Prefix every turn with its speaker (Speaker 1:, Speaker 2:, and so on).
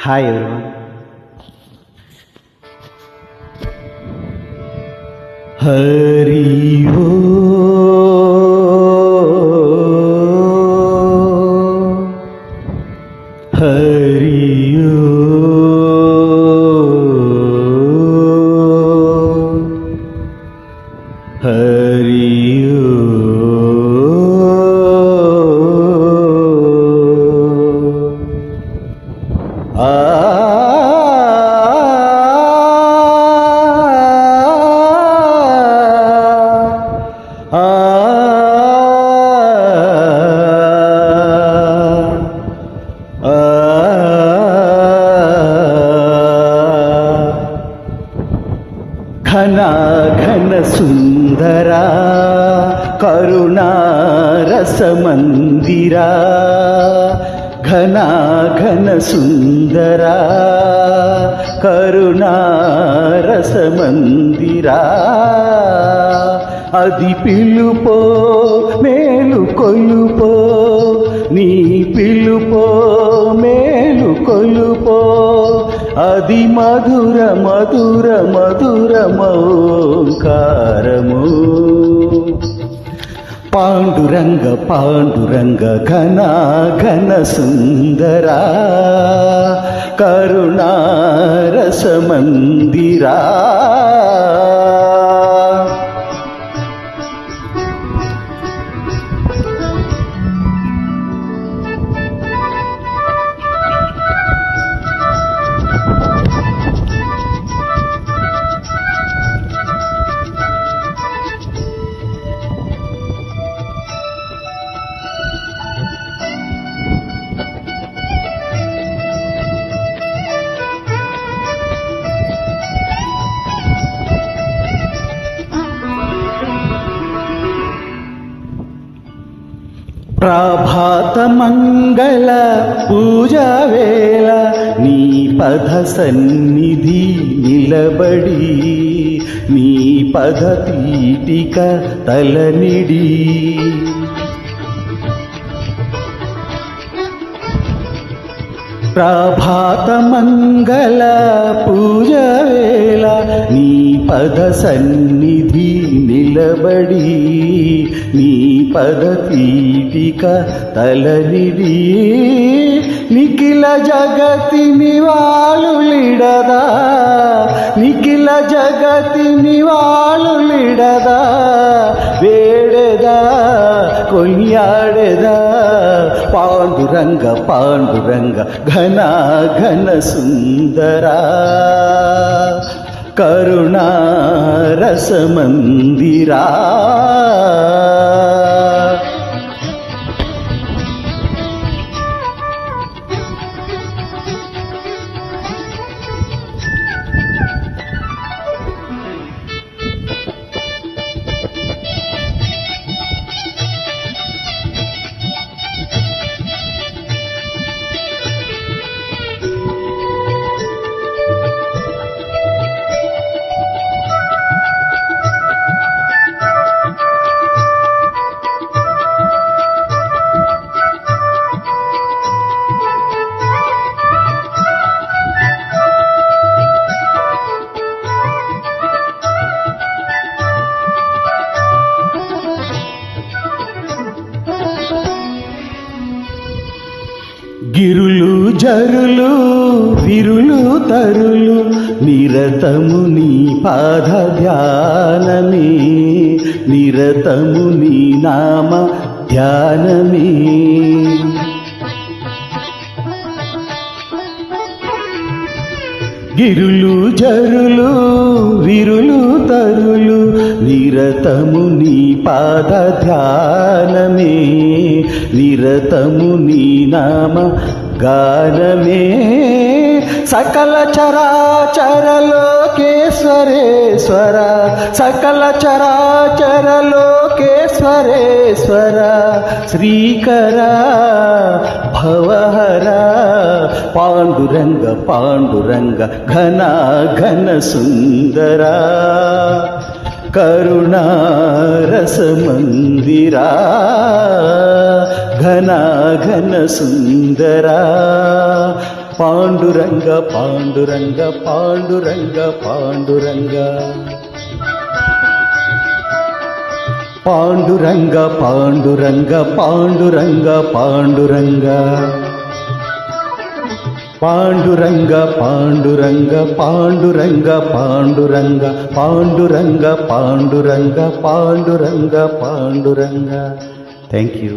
Speaker 1: Hi everyone. Hari Om, Hari Om, Hari ఘన ఘన సుందరా కరుణారసమందిరా ఘన ఘన సుందరా కరుణారసమందిరా అది పిలుపో మేలు కొలుపో నీ పిలుపో మేలు కొలుపో అది మధుర మధుర మధురమోంకారము పాండురంగ పాండురంగ ఘన ఘన సుందరా కరుణారసమందిరా ప్రభాత మంగళ పూజా వేళ నీ పద సన్నిధి నిలబడి నీ పద పీఠిక తలనిడి ప్రభాత మంగళ పూజ వేళ నీ పద సన్నిధి నిలబడి నీ పద పీఠిక తలనిడి నిఖిల జగతి నివాళులిడదా నిఖిల జగతి నివాళులిడదా వేడెదా కొనియాడెదా పాండురంగ పాండురంగ ఘన ఘన సుందరా కరుణారసమందిరా గిరులు జరులు విరులు తరులు నిరతము నీ పాద ధ్యానమే నిరతము నీ నామ ధ్యానమే గిరులు జరులు విరులు తరులు నిరతము నీ పాద ధ్యానమే నిరతము నీ నామ గానమే సకల చరాచర లోకేశ్వరేశ్వర సకల చరాచర లోకేశ్వరేశ్వర శ్రీకర భవహర పాండురంగ పాండురంగ ఘన ఘన సుందరా కరుణారసమందిరా ఘన ఘన సుందరా పాండురంగ పాండురంగ పాండురంగ పాండురంగ పాండురంగ పాండురంగ పాండురంగ పాండురంగ పాండురంగ పాండురంగ పాండురంగ పాండురంగ పాండురంగ పాండురంగ పాండురంగ పాండురంగ థ్యాంక్ యూ.